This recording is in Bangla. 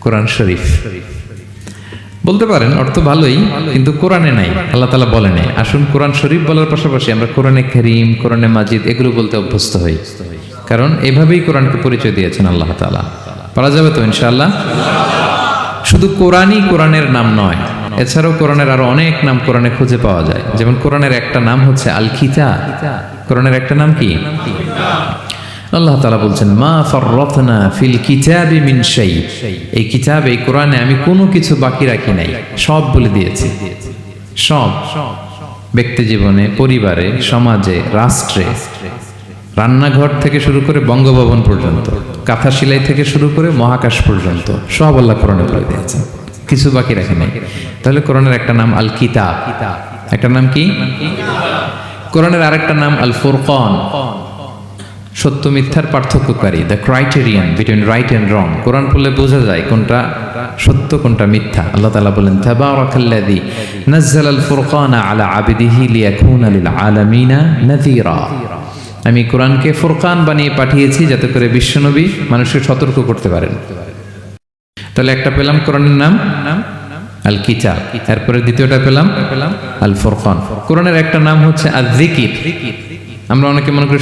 কোরআন শরীফ বলতে পারেন, অর্থ ভালোই, কিন্তু কোরআনে নাই, আল্লাহ তাআলা বলে নাই। আসুন কোরআন শরীফ বলার পাশাপাশি আমরা কোরআনে কারীম, কোরআনে মাজিদ এগুলো বলতে অভ্যস্ত হই, কারণ এভাবেই কোরআনকে পরিচয় দিয়েছেন আল্লাহ তাআলা। পারা যাবে তো ইনশাআল্লাহ? শুধু কোরআনই কোরআনের নাম নয়, এছাড়াও কোরআনের আরো অনেক নাম কোরআনে খুঁজে পাওয়া যায়। যেমন কোরআনের একটা নাম হচ্ছে আল কিতাব। কোরআনের একটা নাম কি? আল্লাহ তাআলা বলছেন মা ফাররাতনা ফিল কিতাবি মিন শাই, এই কিতাব, এই কোরআনে আমি কোনো কিছু বাকি রাখি নাই, সব বলে দিয়েছি। সব, ব্যক্তি জীবনে, পরিবারে, সমাজে, রাষ্ট্রে, রান্নাঘর থেকে শুরু করে বঙ্গভবন পর্যন্ত, কাঁথা সেলাই থেকে শুরু করে মহাকাশ পর্যন্ত সব আল্লাহ কোরআনে বলে দিয়েছেন, কিছু বাকি রাখি নাই। তাহলে কোরআনের একটা নাম আল কিতাব, একটা নাম কি? কোরআনের আরেকটা নাম আল ফুরকান, সত্য মিথ্যার পার্থক্যকারী, the criterion between right and wrong. Quran পড়লে বোঝা যায় কোনটা সত্য কোনটা মিথ্যা। আল্লাহ তাআলা বলেন তাবারাকাল্লাযী নাযালাল ফুরকানা আলা আবদিহি লিয়াকুনা লিল আলামিনা নাযীরা, আমি কোরআনকে ফুরকান বানিয়ে পাঠিয়েছি যাতে করে বিশ্বনবী মানুষকে সতর্ক করতে পারেন। তাহলে একটা পেলাম কোরআনের নাম আল কিতাব, এরপরে দ্বিতীয়টা পেলাম আল ফুরকান। কোরআনের একটা নাম হচ্ছে আয-যিকির। আমরা অনেকে মনে করি